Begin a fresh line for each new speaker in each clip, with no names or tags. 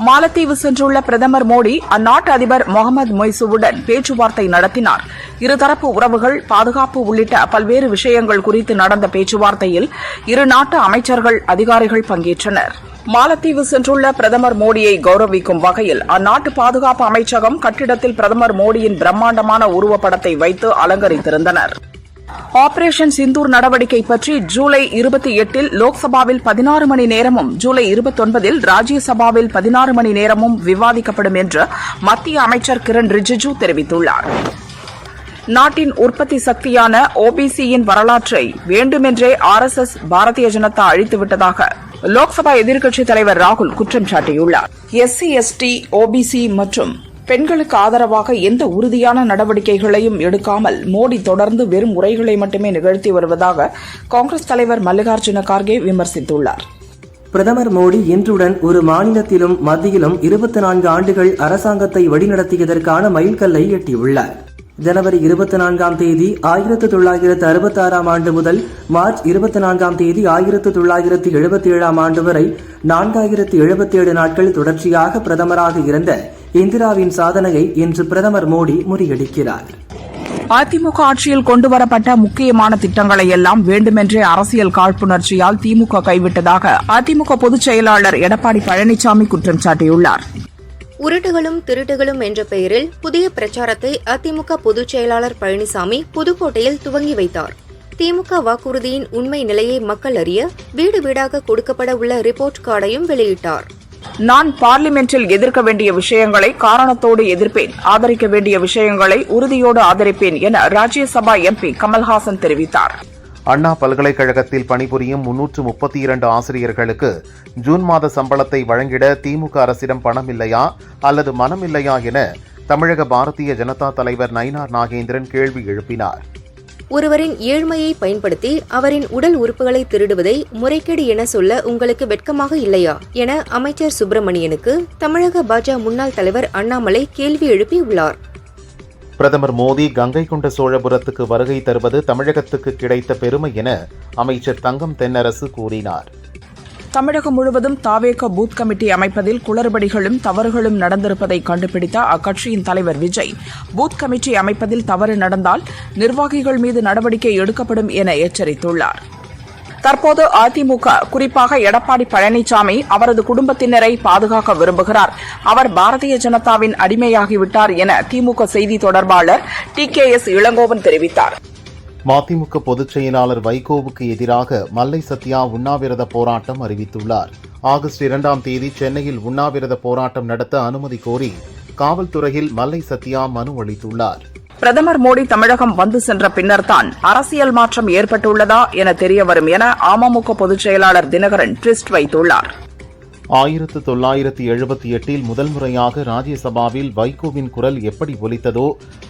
மாலத்தீவு சென்றுள்ள பிரதமர் மோடி அந்நாட்டு அதிபர் முகமது மொய்சுவுடன் பேச்சுவார்த்தை நடத்தினார். இருதரப்பு உறவுகள், பாதுகாப்பு உள்ளிட்ட பல்வேறு விஷயங்கள் குறித்து நடந்த பேச்சுவார்த்தையில் இரு நாட்டு அமைச்சர்கள், அதிகாரிகள் பங்கேற்றனர். மாலத்தீவு சென்றுள்ள பிரதமர் மோடியை கௌரவிக்கும் வகையில் அந்நாட்டு பாதுகாப்பு அமைச்சகம் கட்டிடத்தில் பிரதமர் மோடியின் பிரம்மாண்டமான உருவப்படத்தை வைத்து அலங்கரித்திருந்தனர். ஆபரேஷன் சிந்தூர் நடவடிக்கை பற்றி ஜூலை 28இல் லோக்சபாவில் 16 மணி நேரமும், ஜூலை 29இல் ராஜ்யசபாவில் 16 மணி நேரமும் விவாதிக்கப்படும் என்று மத்திய அமைச்சர் கிரண் ரிஜிஜு தெரிவித்துள்ளார். நாட்டின் உற்பத்தி சக்தியான ஓபிசியின் வரலாற்றை வேண்டுமென்றே RSS பாரதிய ஜனதா அழித்துவிட்டதாக லோக்சபா எதிர்க்கட்சித் தலைவர் ராகுல் குற்றம் சாட்டியுள்ளார். SC, ST, OBC மற்றும் பெண்களுக்கு ஆதரவாக எந்த உறுதியான நடவடிக்கைகளையும் எடுக்காமல் மோடி தொடர்ந்து வெறும் உரைகளை மட்டுமே நிகழ்த்தி வருவதாக காங்கிரஸ் தலைவர் மல்லிகார்ஜுன கார்கே விமர்சித்துள்ளார்.
பிரதமர் மோடி இன்றுடன் ஒரு மாநிலத்திலும் மத்தியிலும் 24 ஆண்டுகள் அரசாங்கத்தை வழிநடத்தியதற்கான மைல்கல்லை எட்டியுள்ளார். ஜனவரி 24ஆம் தேதி 1966ஆம் ஆண்டு முதல் மார்ச் 24ஆம் தேதி 1977ஆம் ஆண்டு வரை 4077 நாட்கள் தொடர்ச்சியாக பிரதமராக இருந்த இந்திராவின் சாதனையை இன்று பிரதமர் மோடி முறியடிக்கிறார்.
அதிமுக ஆட்சியில் கொண்டுவரப்பட்ட முக்கியமான திட்டங்களை எல்லாம் வேண்டுமென்றே அரசியல் காழ்ப்புணர்ச்சியால் திமுக கைவிட்டதாக அதிமுக பொதுச் செயலாளர் எடப்பாடி பழனிசாமி குற்றம் சாட்டியுள்ளார்.
உருட்டுகளும் திருட்டுகளும் என்ற பெயரில் புதிய பிரச்சாரத்தை அதிமுக பொதுச் செயலாளர் பழனிசாமி புதுக்கோட்டையில் துவங்கி வைத்தார். திமுக வாக்குறுதியின் உண்மை நிலையை மக்கள் அறிய வீடு வீடாக கொடுக்கப்பட உள்ள ரிப்போர்ட் கார்டையும் வெளியிட்டார்.
நான் பார்லிமென்டில் எதிர்க்க வேண்டிய விஷயங்களை காரணத்தோடு எதிர்ப்பேன், ஆதரிக்க வேண்டிய விஷயங்களை உறுதியோடு ஆதரிப்பேன் என ராஜ்யசபா MP கமல்ஹாசன் தெரிவித்தார்.
அண்ணா பல்கலைக்கழகத்தில் பணிபுரியும் 332 ஆசிரியர்களுக்கு ஜூன் மாத சம்பளத்தை வழங்கிட திமுக அரசிடம் பணம் இல்லையா அல்லது மனம் இல்லையா என தமிழக பாரதிய ஜனதா தலைவர் நயினார் நாகேந்திரன் கேள்வி எழுப்பினார்.
ஒருவரின் ஏழ்மையை பயன்படுத்தி அவரின் உடல் உறுப்புகளை திருடுவதை முறைகேடு என சொல்ல உங்களுக்கு வெட்கமாக இல்லையா என அமைச்சர் சுப்பிரமணியனுக்கு தமிழக பாஜக முன்னாள் தலைவர் அண்ணாமலை கேள்வி எழுப்பியுள்ளார்.
பிரதமர் மோடி கங்கை கொண்ட சோழபுரத்துக்கு வருகை தருவது தமிழகத்துக்கு கிடைத்த பெருமை என அமைச்சர் தங்கம் தென்னரசு கூறினார்.
தமிழகம் முழுவதும் தாவேக பூத் கமிட்டி அமைப்பதில் குளறுபடிகளும் தவறுகளும் நடந்திருப்பதை கண்டுபிடித்த அக்கட்சியின் தலைவர் விஜய், பூத் கமிட்டி அமைப்பதில் தவறு நடந்தால் நிர்வாகிகள் மீது நடவடிக்கை எடுக்கப்படும் என எச்சரித்துள்ளார். தற்போது அதிமுக, குறிப்பாக எடப்பாடி பழனிசாமி அவரது குடும்பத்தினரை பாதுகாக்க விரும்புகிறார். அவர் பாரதிய ஜனதாவின் அடிமையாகிவிட்டார் என திமுக செய்தி தொடர்பாளர் TKS இளங்கோவன் தெரிவித்தார்.
மதிமுக பொதுச் செயலாளர் வைகோவுக்கு எதிராக மல்லை சத்யா உண்ணாவிரத போராட்டம் அறிவித்துள்ளார். ஆகஸ்ட் 2ஆம் தேதி சென்னையில் உண்ணாவிரத போராட்டம் நடத்த அனுமதி கோரி காவல்துறையில் மல்லை சத்யா மனு அளித்துள்ளார்.
பிரதமர் மோடி தமிழகம் வந்து சென்ற பின்னர்தான் அரசியல் மாற்றம் ஏற்பட்டுள்ளதா என தெரியவரும் என அமமுக பொதுச் செயலாளர் தினகரன் ட்விஸ்ட் வைத்துள்ளார்.
1978இல் முதல் முறையாக ராஜ்யசபாவில் வைகோவின் குரல் எப்படி ஒலித்ததோ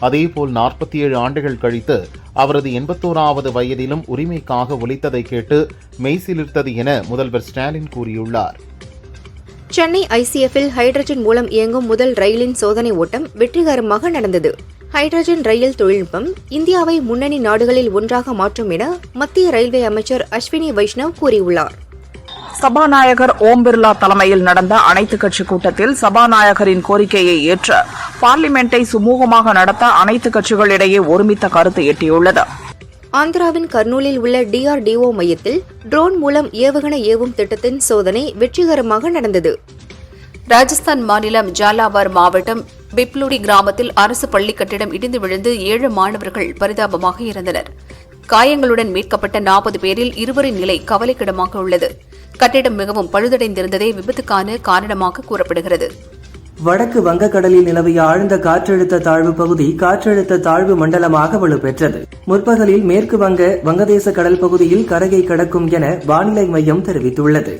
அதேபோல் 47 ஆண்டுகள் கழித்து அவரது 81வது வயதிலும் உரிமைக்காக ஒலித்ததை கேட்டு மெய்சிலிர்த்தது என முதல்வர் ஸ்டாலின் கூறியுள்ளார்.
சென்னை ICFல் ஹைட்ரஜன் மூலம் இயங்கும் முதல் ரயிலின் சோதனை ஓட்டம் வெற்றிகரமாக நடந்தது. ஹைட்ரஜன் ரயில் தொழில்நுட்பம் இந்தியாவை முன்னணி நாடுகளில் ஒன்றாக மாற்றும் என மத்திய ரயில்வே அமைச்சர் அஸ்வினி வைஷ்ணவ் கூறியுள்ளார்.
சபாநாயகர் ஓம் பிர்லா தலைமையில் நடந்த அனைத்துக் கட்சி கூட்டத்தில் சபாநாயகரின் கோரிக்கையை ஏற்று பார்லிமெண்டை சுமூகமாக நடத்த அனைத்துக் கட்சிகளிடையே ஒருமித்த கருத்து எட்டியுள்ளது.
ஆந்திராவின் கர்னூலில் உள்ள DRDO மையத்தில் ட்ரோன் மூலம் ஏவுகணை ஏவும் திட்டத்தின் சோதனை வெற்றிகரமாக நடந்தது.
ராஜஸ்தான் மாநிலம் ஜாலாவார் மாவட்டம் பிப்லுடி கிராமத்தில் அரசு பள்ளி கட்டிடம் இடிந்து விழுந்து 7 மாணவர்கள் பரிதாபமாக இறந்தனர். காயங்களுடன் மீட்கப்பட்ட 40 பேரில் 2 நிலை கவலைக்கிடமாக உள்ளது. கட்டிடம் மிகவும் பழுதடைந்திருந்ததே விபத்துக்கான காரணமாக கூறப்படுகிறது.
வடக்கு வங்கக்கடலில் நிலவிய ஆழ்ந்த காற்றழுத்த தாழ்வு பகுதி காற்றழுத்த தாழ்வு மண்டலமாக வலுப்பெற்றது. முற்பகலில் மேற்கு வங்கதேச கடல் பகுதியில் கரையை கடக்கும் என வானிலை மையம் தெரிவித்துள்ளது.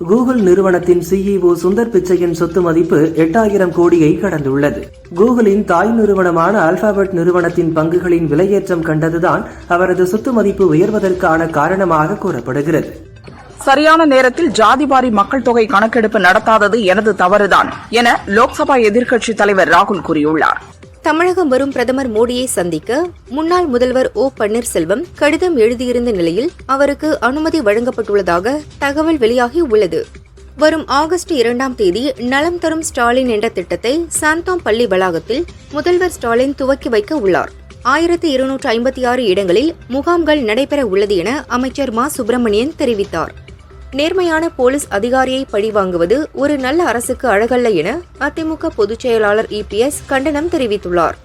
கூகுள் நிறுவனத்தின் CEO சுந்தர் பிச்சையின் சொத்து மதிப்பு 8000 கோடியை கடந்துள்ளது. கூகுளின் தாய் நிறுவனமான ஆல்பாபெட் நிறுவனத்தின் பங்குகளின் விலையேற்றம் கண்டதுதான் அவரது சொத்து மதிப்பு உயர்வதற்கான காரணமாக கூறப்படுகிறது.
சரியான நேரத்தில் ஜாதிவாரி மக்கள் தொகை கணக்கெடுப்பு நடத்தாதது எனது தவறுதான் என லோக்சபா எதிர்க்கட்சித் தலைவர் ராகுல் கூறியுள்ளார்.
தமிழகம் வரும் பிரதமர் மோடியை சந்திக்க முன்னாள் முதல்வர் O பன்னீர்செல்வம் கடிதம் எழுதியிருந்த நிலையில் அவருக்கு அனுமதி வழங்கப்பட்டுள்ளதாக தகவல் வெளியாகி உள்ளது. வரும் ஆகஸ்ட் 2ஆம் தேதி நலம் தரும் ஸ்டாலின் என்ற திட்டத்தை சாந்தோம் பள்ளி வளாகத்தில் முதல்வர் ஸ்டாலின் துவக்கி வைக்க உள்ளார். 1256 இடங்களில் முகாம்கள் நடைபெற உள்ளது என அமைச்சர் மா சுப்பிரமணியன் தெரிவித்தார். நேர்மையான போலீஸ் அதிகாரியை பழிவாங்குவது ஒரு நல்ல அரசுக்கு அழகல்ல என அதிமுக பொதுச் செயலாளர் EPS கண்டனம் தெரிவித்துள்ளார்.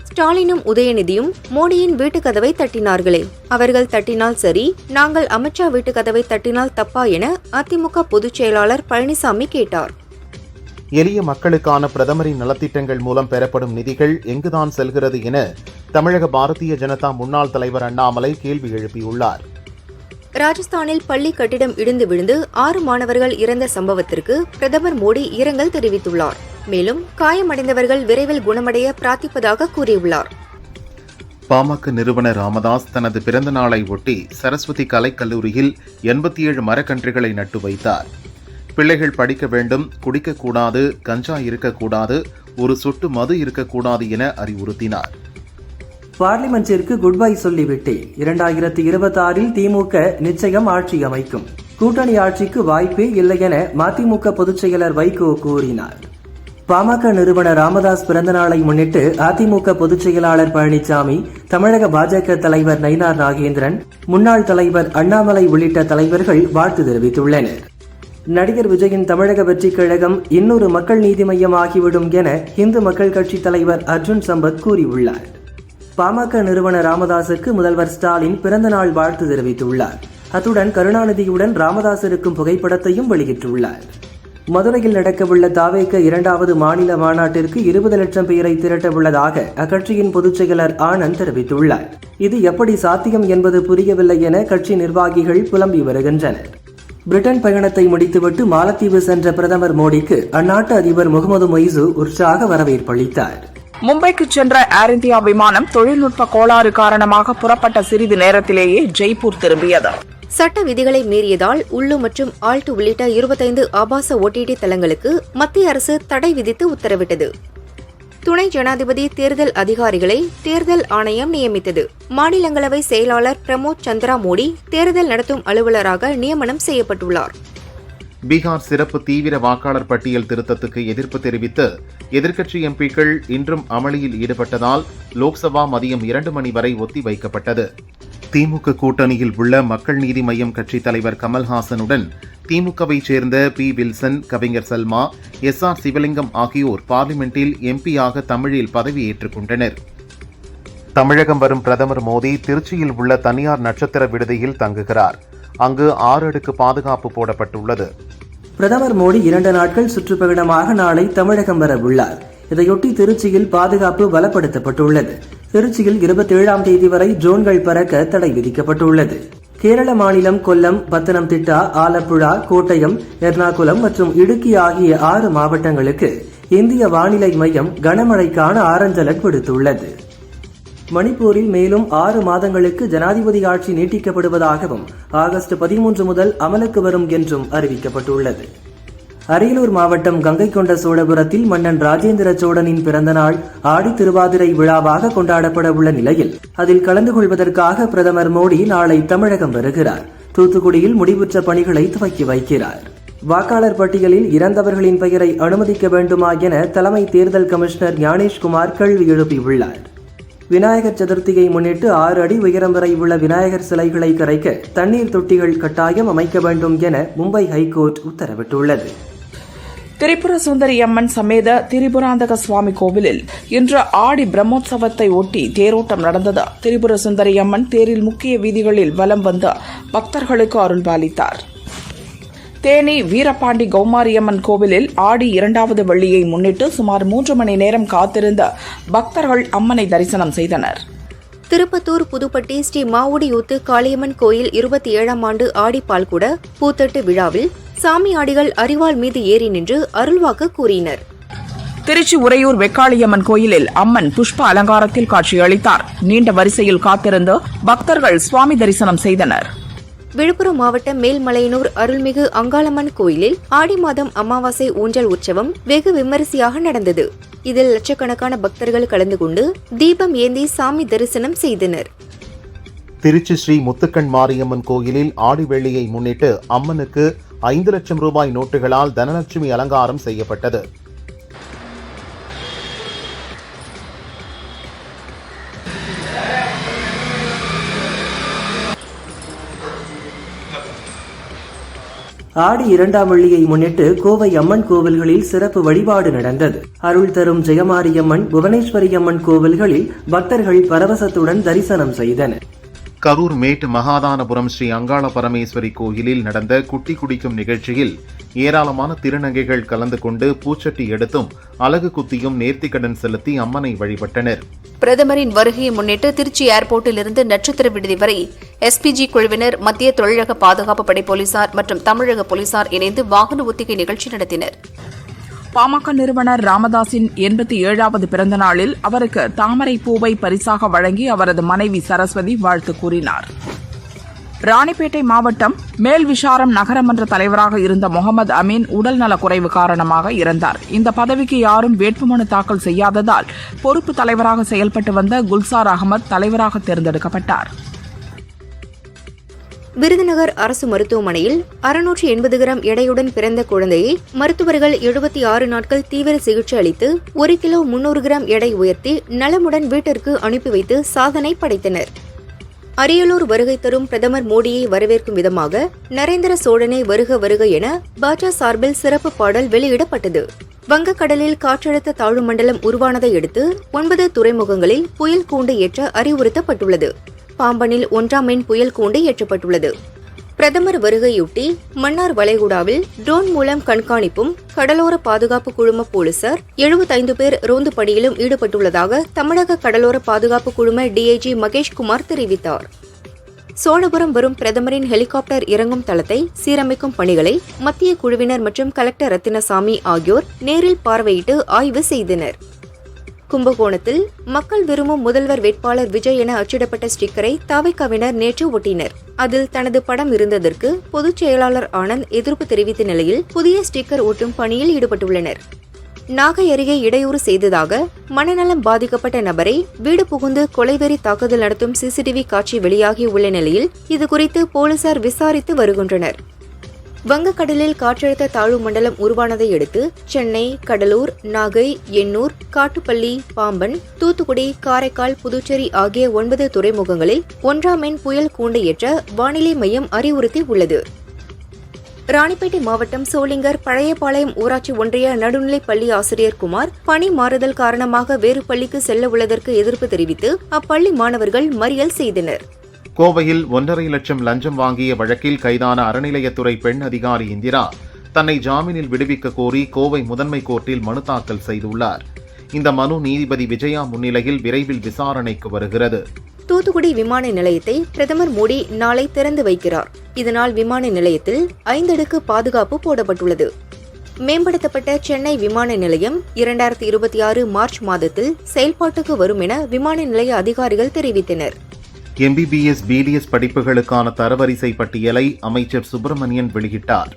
ஸ்டாலினும் உதயநிதியும் மோடியின் வீட்டு கதவை தட்டினார்களே, அவர்கள் தட்டினால் சரி, நாங்கள் அமித்ஷா வீட்டு கதவை தட்டினால் தப்பா என அதிமுக பொதுச் செயலாளர் பழனிசாமி கேட்டார்.
எளிய மக்களுக்கான பிரதமரின் நலத்திட்டங்கள் மூலம் பெறப்படும் நிதிகள் எங்குதான் செல்கிறது என தமிழக பாரதிய ஜனதா முன்னாள் தலைவர் அண்ணாமலை கேள்வி எழுப்பியுள்ளார்.
ராஜஸ்தானில் பள்ளி கட்டிடம் இடிந்து விழுந்து 6 மாணவர்கள் இறந்த சம்பவத்திற்கு பிரதமர் மோடி இரங்கல் தெரிவித்துள்ளார். மேலும் காயமடைந்தவர்கள் விரைவில் குணமடைய பிரார்த்திப்பதாக கூறியுள்ளார்.
பாமக நிறுவனர் ராமதாஸ் தனது பிறந்த நாளை ஒட்டி சரஸ்வதி கலைக்கல்லூரியில் 87 மரக்கன்றுகளை நட்டு வைத்தார். பிள்ளைகள் படிக்க வேண்டும், குடிக்கக்கூடாது, கஞ்சா இருக்கக்கூடாது, ஒரு சொட்டு மது இருக்கக்கூடாது என அறிவுறுத்தினார்.
பார்லிமென்டிற்கு குட் பை சொல்லிவிட்டேன். 2026 திமுக நிச்சயம் ஆட்சி அமைக்கும். கூட்டணி ஆட்சிக்கு வாய்ப்பே இல்லை என மதிமுக பொதுச் செயலர் வைகோ கூறினார். பாமக நிறுவனர் ராமதாஸ் பிறந்தநாளை முன்னிட்டு அதிமுக பொதுச் செயலாளர் பழனிசாமி, தமிழக பாஜக தலைவர் நயினார் நாகேந்திரன், முன்னாள் தலைவர் அண்ணாமலை உள்ளிட்ட தலைவர்கள் வாழ்த்து தெரிவித்துள்ளனர். நடிகர் விஜயின் தமிழக வெற்றிக் கழகம் இன்னொரு மக்கள் நீதி மையம் ஆகிவிடும் என இந்து மக்கள் கட்சி தலைவர் அர்ஜுன் சம்பத் கூறியுள்ளார். பாமக நிறுவனர் ராமதாசுக்கு முதல்வர் ஸ்டாலின் பிறந்தநாள் வாழ்த்து தெரிவித்துள்ளார். அத்துடன் கருணாநிதியுடன் ராமதாஸ் இருக்கும் புகைப்படத்தையும் வெளியிட்டுள்ளார். மதுரையில் நடக்கவுள்ள தாவேக 2வது மாநில மாநாட்டிற்கு 20 லட்சம் பேரை திரட்ட உள்ளதாக அக்கட்சியின் பொதுச் செயலர் ஆனந்த் தெரிவித்துள்ளார். இது எப்படி சாத்தியம் என்பது புரியவில்லை என கட்சி நிர்வாகிகள் புலம்பி வருகின்றனர். பிரிட்டன் பயணத்தை முடித்துவிட்டு மாலத்தீவு சென்ற பிரதமர் மோடிக்கு அந்நாட்டு அதிபர் முகமது மொய்சு உற்சாக வரவேற்பளித்தார்.
மும்பைக்கு சென்ற ஏர் இந்தியா விமானம் தொழில்நுட்ப கோளாறு காரணமாக புறப்பட்ட சிறிது நேரத்திலேயே ஜெய்ப்பூர் திரும்பியது.
சட்ட விதிகளை மீறியதால் உள்ளு மற்றும் ஆல்ட் உள்ளிட்ட 25 ஆபாச OTT தளங்களுக்கு மத்திய அரசு தடை விதித்து உத்தரவிட்டது. துணை ஜனாதிபதி தேர்தல் அதிகாரிகளை தேர்தல் ஆணையம் நியமித்தது. மாநிலங்களவை செயலாளர் பிரமோத் சந்திரா மோடி தேர்தல் நடத்தும் அலுவலராக நியமனம் செய்யப்பட்டுள்ளார்.
பீகார் சிறப்பு தீவிர வாக்காளர் பட்டியல் திருத்தத்துக்கு எதிர்ப்பு தெரிவித்து எதிர்க்கட்சி எம்பிக்கள் இன்றும் அமளியில் ஈடுபட்டதால் லோக்சபா மதியம் 2 மணி வரை ஒத்திவைக்கப்பட்டது. திமுக கூட்டணியில் உள்ள மக்கள் நீதி மய்யம் கட்சித் தலைவர் கமல்ஹாசனுடன் திமுகவை சேர்ந்த P. வில்சன், கவிஞர் சல்மா, SR சிவலிங்கம் ஆகியோர் பார்லிமெண்டில் எம்பியாக தமிழில் பதவியேற்றுக் கொண்டனர். தமிழகம் வரும் பிரதமர் மோடி திருச்சியில் உள்ள தனியார் நட்சத்திர விடுதியில் தங்குகிறார். அங்கு 6 அடுக்கு பாதுகாப்பு போடப்பட்டுள்ளது.
பிரதமர் மோடி 2 நாட்கள் சுற்றுப்பயணமாக நாளை தமிழகம் வர உள்ளார். இதையொட்டி திருச்சியில் பாதுகாப்பு பலப்படுத்தப்பட்டுள்ளது. திருச்சியில் 27ஆம் தேதி வரை ட்ரோன்கள் பறக்க தடை விதிக்கப்பட்டுள்ளது. கேரள மாநிலம் கொல்லம், பத்தனம்திட்டா, ஆலப்புழா, கோட்டயம், எர்ணாகுளம் மற்றும் இடுக்கி ஆகிய 6 மாவட்டங்களுக்கு இந்திய வானிலை மையம் கனமழைக்கான ஆரஞ்சு அலர்ட் விடுத்துள்ளது. மணிப்பூரில் மேலும் 6 மாதங்களுக்கு ஜனாதிபதி ஆட்சி நீட்டிக்கப்படுவதாகவும் ஆகஸ்ட் 13 முதல் அமலுக்கு வரும் என்றும் அறிவிக்கப்பட்டுள்ளது. அரியலூர் மாவட்டம் கங்கைகொண்ட சோழபுரத்தில் மன்னன் ராஜேந்திர சோழனின் பிறந்தநாள் ஆடி திருவாதிரை விழாவாக கொண்டாடப்பட உள்ள நிலையில் அதில் கலந்து கொள்வதற்காக பிரதமர் மோடி நாளை தமிழகம் வருகிறார். தூத்துக்குடியில் முடிவுற்ற பணிகளை துவக்கி வைக்கிறார். வாக்காளர் பட்டியலில் இறந்தவர்களின் பெயரை அனுமதிக்க வேண்டுமா என தலைமை தேர்தல் கமிஷனர் ஞானேஷ்குமார் கேள்வி எழுப்பியுள்ளார். விநாயகர் சதுர்த்தியை முன்னிட்டு 6 அடி உயரம் வரை உள்ள விநாயகர் சிலைகளை கரைக்க தண்ணீர் தொட்டிகள் கட்டாயம் அமைக்க வேண்டும் என மும்பை ஹைகோர்ட் உத்தரவிட்டுள்ளது.
திரிபுர சுந்தரி அம்மன் சமேத திரிபுராந்தக சுவாமி கோவிலில் இன்று ஆடி பிரம்மோற்சவத்தை ஒட்டி தேரோட்டம் நடந்தது. திரிபுர சுந்தரி அம்மன் தேரில் முக்கிய வீதிகளில் வலம் வந்து பக்தர்களுக்கு அருள்பாலித்தார். தேனி வீரபாண்டி கௌமாரியம்மன் கோவிலில் ஆடி 2வது வெள்ளியை முன்னிட்டு சுமார் 3 மணி நேரம் காத்திருந்த பக்தர்கள் அம்மனை தரிசனம் செய்தனர்.
திருப்பத்தூர் புதுப்பட்டி ஸ்ரீ மாவுடியூத்து காளியம்மன் கோயில் 27ஆம் ஆண்டு ஆடிப்பால் கூட பூத்தட்டு விழாவில் சாமியாடிகள் அரிவாள் மீது ஏறி நின்று அருள்வாக்கு கூறினர்.
திருச்சி உறையூர் வெக்காளியம்மன் கோயிலில் அம்மன் புஷ்ப அலங்காரத்தில் காட்சியளித்தார். நீண்ட வரிசையில் காத்திருந்து பக்தர்கள் சுவாமி தரிசனம் செய்தனர்.
விழுப்புரம் மாவட்டம் மேல்மலையனூர் அருள்மிகு அங்காளம்மன் கோயிலில் ஆடி மாதம் அமாவாசை ஊஞ்சல் உற்சவம் வெகு விமரிசையாக நடந்தது. இதில் லட்சக்கணக்கான பக்தர்கள் கலந்து கொண்டு தீபம் ஏந்தி சாமி தரிசனம் செய்தனர்.
திருச்சி ஸ்ரீ முத்துக்கண் மாரியம்மன் கோயிலில் ஆடிவெள்ளியை முன்னிட்டு அம்மனுக்கு 5 லட்சம் ரூபாய் நோட்டுகளால் தனலட்சுமி அலங்காரம் செய்யப்பட்டது.
ஆடி 2ஆம் வெள்ளியை முன்னிட்டு கோவை அம்மன் கோவில்களில் சிறப்பு வழிபாடு நடந்தது. அருள் தரும் ஜெயமாரியம்மன், புவனேஸ்வரி அம்மன் கோவில்களில் பக்தர்கள் பரவசத்துடன் தரிசனம் செய்தனர்.
கரூர் மேட்டு மகாதானபுரம் ஸ்ரீ அங்காள பரமேஸ்வரி கோயிலில் நடந்த குட்டி குடிக்கும் நிகழ்ச்சியில் ஏராளமான திருநங்கைகள் கலந்து கொண்டு பூச்சட்டி எடுத்தும் அலகு குத்தியும் நேர்த்திக்கடன் செலுத்தி அம்மனை வழிபட்டனர்.
பிரதமரின் வருகையை முன்னிட்டு திருச்சி ஏர்போர்ட்டில் இருந்து நட்சத்திர விடுதி வரை எஸ்பிஜி குழுவினர், மத்திய தொழிலக பாதுகாப்பு படை போலீசார் மற்றும் தமிழக போலீசார் இணைந்து வாகன ஒத்திகை நிகழ்ச்சி நடத்தினர்.
பாமக நிறுவனர் ராமதாஸின் 87வது பிறந்த நாளில் அவருக்கு தாமரை பூவை பரிசாக வழங்கி அவரது மனைவி சரஸ்வதி வாழ்த்து கூறினார். ராணிப்பேட்டை மாவட்டம் மேல்விசாரம் நகரமன்ற தலைவராக இருந்த முகமது அமீன் உடல்நலக் குறைவு காரணமாக இறந்தார். இந்த பதவிக்கு யாரும் வேட்புமனு தாக்கல் செய்யாததால் பொறுப்பு தலைவராக செயல்பட்டு வந்த குல்சார் அகமது தலைவராக தேர்ந்தெடுக்கப்பட்டார்.
விருதுநகர் அரசு மருத்துவமனையில் 680 கிராம் எடையுடன் பிறந்த குழந்தையை மருத்துவர்கள் 76 நாட்கள் தீவிர சிகிச்சை அளித்து 1 கிலோ 300 கிராம் எடை உயர்த்தி நலமுடன் வீட்டிற்கு அனுப்பி வைத்து சாதனை படைத்தனர். அரியலூர் வருகை தரும் பிரதமர் மோடியை வரவேற்கும் விதமாக நரேந்திர சோழனை வருக வருக என பாஜக சார்பில் சிறப்பு பாடல் வெளியிடப்பட்டது. வங்கக்கடலில் காற்றழுத்த தாழ்வு மண்டலம் உருவானதை அடுத்து 9 துறைமுகங்களில் புயல் கூண்டு ஏற்ற அறிவுறுத்தப்பட்டுள்ளது. பாம்பனில் 1ஆம் எண் புயல் கூண்டு ஏற்றப்பட்டுள்ளது. பிரதமர் வருகையொட்டி மன்னார் வளைகுடாவில் ட்ரோன் மூலம் கண்காணிப்பும் கடலோர பாதுகாப்பு குழும போலீசார் 75 பேர் ரோந்து பணியிலும் ஈடுபட்டுள்ளதாக தமிழக கடலோர பாதுகாப்பு குழும டிஐஜி மகேஷ்குமார் தெரிவித்தார். சோழபுரம் வரும் பிரதமரின் ஹெலிகாப்டர் இறங்கும் தளத்தை சீரமைக்கும் பணிகளை மத்திய குழுவினர் மற்றும் கலெக்டர் ரத்தினசாமி ஆகியோர் நேரில் பார்வையிட்டு ஆய்வு செய்தனர். கும்பகோணத்தில் மக்கள் விரும்பும் முதல்வர் வேட்பாளர் விஜய் என அச்சிடப்பட்ட ஸ்டிக்கரை தவிகவினர் நேற்று ஒட்டினர். அதில் தனது படம் இருந்ததற்கு பொதுச் செயலாளர் ஆனந்த் எதிர்ப்பு தெரிவித்த நிலையில் புதிய ஸ்டிக்கர் ஒட்டும் பணியில் ஈடுபட்டுள்ளனர். நாகை அருகே இடையூறு செய்ததாக மனநலம் பாதிக்கப்பட்ட நபரை வீடு புகுந்து கொலைவெறி தாக்குதல் நடத்தும் சிசிடிவி காட்சி வெளியாகியுள்ள நிலையில் இதுகுறித்து போலீசார் விசாரித்து வருகின்றனர். வங்கக்கடலில் காற்றழுத்த தாழ்வு மண்டலம் உருவானதை அடுத்து சென்னை, கடலூர், நாகை, எண்ணூர், காட்டுப்பள்ளி, பாம்பன், தூத்துக்குடி, காரைக்கால், புதுச்சேரி ஆகிய 9 துறைமுகங்களில் 1ஆம் எண் புயல் கூண்டு ஏற்ற வானிலை மையம் அறிவுறுத்தி உள்ளது. ராணிப்பேட்டை மாவட்டம் சோளிங்கர் பழையபாளையம் ஊராட்சி ஒன்றிய நடுநிலைப் பள்ளி ஆசிரியர் குமார் பணி மாறுதல் காரணமாக வேறு பள்ளிக்கு செல்ல உள்ளதற்கு எதிர்ப்பு தெரிவித்து அப்பள்ளி மாணவர்கள் மறியல் செய்தனர்.
கோவையில் 1.5 லட்சம் லஞ்சம் வாங்கிய வழக்கில் கைதான அறநிலையத்துறை பெண் அதிகாரி இந்திரா தன்னை ஜாமீனில் விடுவிக்க கோரி கோவை முதன்மை கோர்ட்டில் மனு தாக்கல் செய்துள்ளார். இந்த மனு நீதிபதி விஜயா முன்னிலையில் விரைவில் விசாரணைக்கு வருகிறது.
தூத்துக்குடி விமான நிலையத்தை பிரதமர் மோடி நாளை திறந்து வைக்கிறார். இதனால் விமான நிலையத்தில் 5 அடுக்கு பாதுகாப்பு போடப்பட்டுள்ளது. மேம்படுத்தப்பட்ட சென்னை விமான நிலையம் 2026 மார்ச் மாதத்தில் செயல்பாட்டுக்கு வரும் என விமான நிலைய அதிகாரிகள் தெரிவித்தனர்.
MBBS, BDS படிப்புகளுக்கான தரவரிசை பட்டியலை அமைச்சர் சுப்பிரமணியன் வெளியிட்டார்.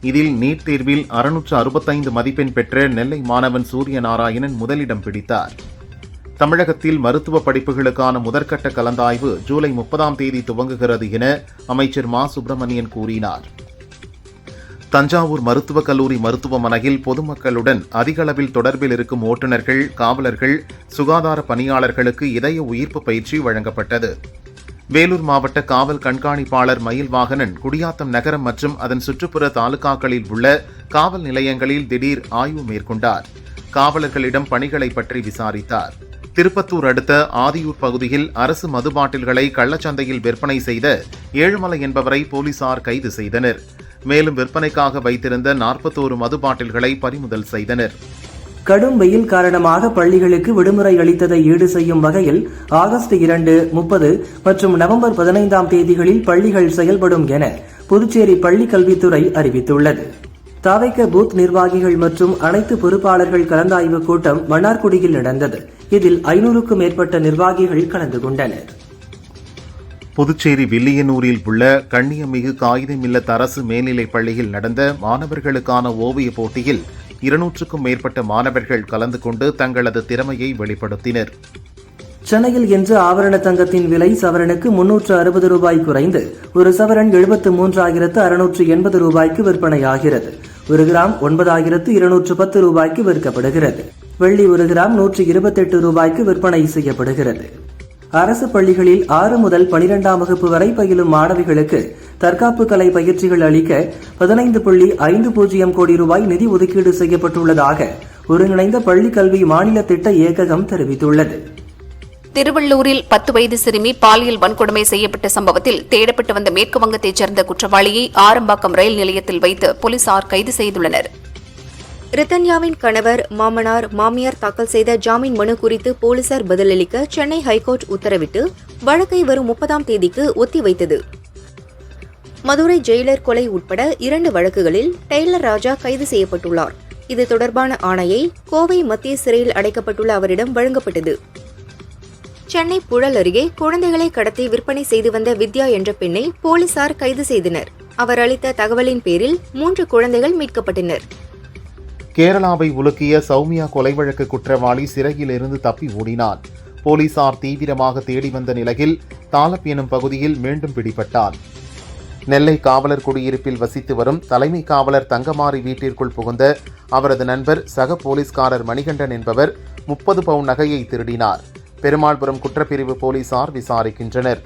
இதில் நீட் தேர்வில் 665 மதிப்பெண் பெற்ற நெல்லை மாணவன் சூரியநாராயணன் முதலிடம் பிடித்தார். தமிழகத்தில் மருத்துவ படிப்புகளுக்கான முதற்கட்ட கலந்தாய்வு ஜூலை 30ஆம் தேதி துவங்குகிறது என அமைச்சர் மா சுப்பிரமணியன் கூறினார். தஞ்சாவூர் மருத்துவக் கல்லூரி மருத்துவமனையில் பொதுமக்களுடன் அதிக அளவில் தொடர்பில் இருக்கும் ஓட்டுநர்கள், காவலர்கள், சுகாதார பணியாளர்களுக்கு இதய உயிர்ப்பு பயிற்சி வழங்கப்பட்டது. வேலூர் மாவட்ட காவல் கண்காணிப்பாளர் மயில்வாகனன் குடியாத்தம் நகரம் மற்றும் அதன் சுற்றுப்புற தாலுகாக்களில் உள்ள காவல் நிலையங்களில் திடீர் ஆய்வு மேற்கொண்டார். காவலர்களிடம் பணிகளை பற்றி விசாரித்தார். திருப்பத்தூர் அடுத்த ஆதியூர் பகுதியில் அரசு மது பாட்டில்களை கள்ளச்சந்தையில் விற்பனை செய்த ஏழுமலை என்பவரை போலீசார் கைது செய்தனர். மேலும் விற்பனைக்காக வைத்திருந்த 41 மது பாட்டில்களை பறிமுதல் செய்தனர்.
கடும் வெயில் காரணமாக பள்ளிகளுக்கு விடுமுறை அளித்ததை ஈடு செய்யும் வகையில் ஆகஸ்ட் 2, 30 மற்றும் நவம்பர் 15ஆம் தேதிகளில் பள்ளிகள் செயல்படும் என புதுச்சேரி பள்ளிக் கல்வித்துறை அறிவித்துள்ளது. தவிக பூத் நிர்வாகிகள் மற்றும் அனைத்து பொறுப்பாளர்கள் கலந்தாய்வு கூட்டம் மன்னார்குடியில் நடந்தது. இதில் 500க்கும் மேற்பட்ட நிர்வாகிகள் கலந்து கொண்டனர்.
புதுச்சேரி வில்லியனூரில் உள்ள கண்ணியமிகு காகிதமில்லத் அரசு மேல்நிலைப் பள்ளியில் நடந்த மாணவர்களுக்கான ஓவிய போட்டியில் 200க்கும் மேற்பட்ட மாணவர்கள் கலந்து கொண்டு தங்களது திறமையை வெளிப்படுத்தினர்.
சென்னையில் இன்று ஆபரண தங்கத்தின் விலை சவரனுக்கு 360 ரூபாய் குறைந்து ஒரு சவரன் 73,680 ரூபாய்க்கு விற்பனையாகிறது. ஒரு கிராம் 9,210 ரூபாய்க்கு விற்கப்படுகிறது. வெள்ளி ஒரு கிராம் 128 ரூபாய்க்கு விற்பனை செய்யப்படுகிறது. அரசு பள்ளிகளில் 6 முதல் 12ஆம் வகுப்பு வரை பயிலும் மாணவிகளுக்கு தற்காப்பு கலை பயிற்சிகள் அளிக்க 15.50 கோடி ரூபாய் நிதி ஒதுக்கீடு செய்யப்பட்டுள்ளதாக ஒருங்கிணைந்த பள்ளிக் கல்வி மாநில திட்ட இயக்ககம் தெரிவித்துள்ளது.
திருவள்ளூரில் 10 வயது சிறுமி பாலியல் வன்கொடுமை செய்யப்பட்ட சம்பவத்தில் தேடப்பட்டு வந்த மேற்கு வங்கத்தைச் சேர்ந்த குற்றவாளியை ஆரம்பாக்கம் ரயில் நிலையத்தில் வைத்து போலீசார் கைது செய்துள்ளனர்.
ரித்தன்யாவின் கணவர், மாமனார், மாமியார் தாக்கல் செய்த ஜாமீன் மனு குறித்து போலீசார் பதிலளிக்க சென்னை ஹைகோர்ட் உத்தரவிட்டு வழக்கை வரும் 30ஆம் தேதிக்கு ஒத்திவைத்தது. மதுரை ஜெயிலர் கொலை உட்பட 2 வழக்குகளில் டெய்லர் ராஜா கைது செய்யப்பட்டுள்ளார். இது தொடர்பான ஆணையை கோவை மத்திய சிறையில் அடைக்கப்பட்டுள்ள அவரிடம் வழங்கப்பட்டது. சென்னை புழல் அருகே குழந்தைகளை கடத்தி விற்பனை செய்து வந்த வித்யா என்ற பெண்ணை போலீசார் கைது செய்தனர். அவர் அளித்த தகவலின் பேரில் 3 குழந்தைகள் மீட்கப்பட்டனர்.
கேரளாவை உலுக்கிய சௌமியா கொலை வழக்கு குற்றவாளி சிறையில் இருந்து தப்பி ஓடினார். போலீசார் தீவிரமாக தேடி வந்த நிலையில் தாலப் எனும் பகுதியில் மீண்டும் பிடிபட்டார். நெல்லை காவலர் குடியிருப்பில் வசித்து வரும் தலைமை காவலர் தங்கமாரி வீட்டிற்குள் புகுந்த அவரது நண்பர் சக போலீஸ்காரர் மணிகண்டன் என்பவர் 30 பவுன் நகையை திருடினார். பெருமாள்புரம் குற்றப்பிரிவு போலீசார் விசாரிக்கின்றனர்.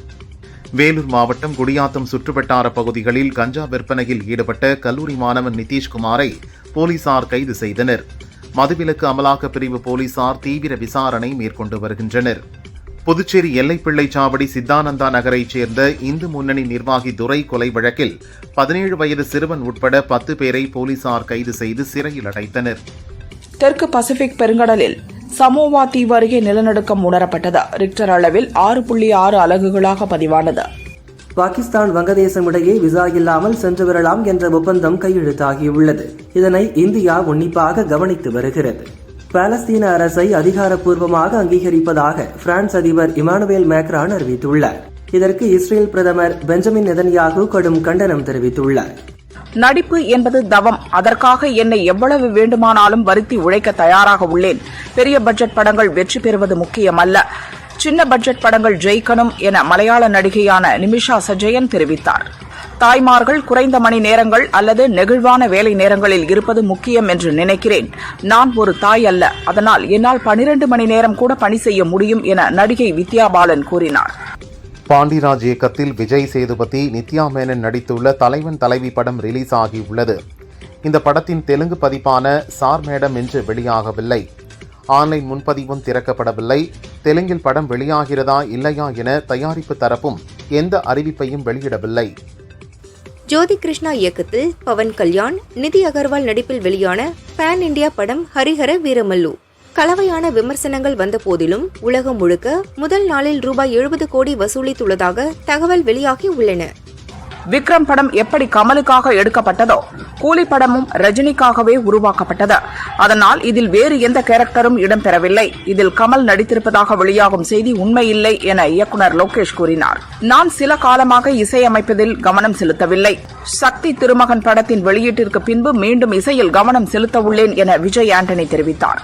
வேலூர் மாவட்டம் குடியாத்தம் சுற்றுவட்டார பகுதிகளில் கஞ்சா விற்பனையில் ஈடுபட்ட கல்லூரி மாணவன் நிதிஷ்குமாரை போலீசார் கைது செய்தனர். மதுவிலக்கு அமலாக்க பிரிவு போலீசார் தீவிர விசாரணை மேற்கொண்டு வருகின்றனர். புதுச்சேரி எல்லைப்பிள்ளைச்சாவடி சித்தானந்தா நகரைச் சேர்ந்த இந்து முன்னணி நிர்வாகி துரை கொலை வழக்கில் 17 வயது சிறுவன் உட்பட 10 பேரை போலீசார் கைது செய்து சிறையில் அடைத்தனர்.
தெற்கு பசிபிக் பெருங்கடலில் சமோவா தீவு அருகே நிலநடுக்கம் உணரப்பட்டது. ரிக்டர் அளவில் 6.6 அலகுகளாக பதிவானது.
பாகிஸ்தான் வங்கதேசம் இடையே விசா இல்லாமல் சென்று வரலாம் என்ற ஒப்பந்தம் கையெழுத்தாகியுள்ளது. இதனை இந்தியா உன்னிப்பாக கவனித்து வருகிறது. பாலஸ்தீன அரசை அதிகாரப்பூர்வமாக அங்கீகரிப்பதாக பிரான்ஸ் அதிபர் இமானுவேல் மேக்ரான் அறிவித்துள்ளார். இதற்கு இஸ்ரேல் பிரதமர் பெஞ்சமின் நெதன்யாகு கடும் கண்டனம் தெரிவித்துள்ளார்.
நடிப்பு என்பது தவம். அதற்காக என்னை எவ்வளவு வேண்டுமானாலும் வருத்தி உழைக்க தயாராக உள்ளேன். பெரிய பட்ஜெட் படங்கள் வெற்றி பெறுவது முக்கியமல்ல, சின்ன பட்ஜெட் படங்கள் ஜெயிக்கணும் என மலையாள நடிகையான நிமிஷா சஜயன் தெரிவித்தார். தாய்மார்கள் குறைந்த மணி நேரங்கள் அல்லது நெகிழ்வான வேலை நேரங்களில் இருப்பது முக்கியம் என்று நினைக்கிறேன். நான் ஒரு தாய் அல்ல, அதனால் என்னால் 12 மணி நேரம் கூட பணி செய்ய முடியும் என நடிகை வித்யா பாலன் கூறினார்.
பாண்டிராஜ் இயக்கத்தில் விஜய் சேதுபதி, நித்யா மேனன் நடித்துள்ள தலைவன் தலைவி படம் ரிலீஸ் ஆகியுள்ளது. இந்த படத்தின் தெலுங்கு பதிப்பான சார் மேடம் என்று வெளியாகவில்லை. ஆன்லைன் முன்பதிவும் திறக்கப்படவில்லை. தெலுங்கில் படம் வெளியாகிறதா இல்லையா என தயாரிப்பு தரப்பும் எந்த அறிவிப்பையும் வெளியிடவில்லை.
ஜோதி கிருஷ்ணா இயக்கத்தில் பவன் கல்யாண், நிதி அகர்வால் நடிப்பில் வெளியான பேன் இண்டியா படம் ஹரிஹர வீரமல்லு கலவையான விமர்சனங்கள் வந்த போதிலும் உலகம் முழுக்க முதல் நாளில் ரூபாய் 70 கோடி வசூலித்துள்ளதாக தகவல் வெளியாகி உள்ளன.
விக்ரம் படம் எப்படி கமலுக்காக எடுக்கப்பட்டதோ, கூலி படமும் ரஜினிக்காகவே உருவாக்கப்பட்டது. அதனால் இதில் வேறு எந்த கேரக்டரும் இடம்பெறவில்லை. இதில் கமல் நடித்திருப்பதாக வெளியாகும் செய்தி உண்மையில்லை என இயக்குநர் லோகேஷ் கூறினார். நான் சில காலமாக இசையமைப்பதில் கவனம் செலுத்தவில்லை. சக்தி திருமகன் படத்தின் வெளியீட்டிற்கு பின்பு மீண்டும் இசையில் கவனம் செலுத்த உள்ளேன் என விஜய் ஆண்டனி தெரிவித்தார்.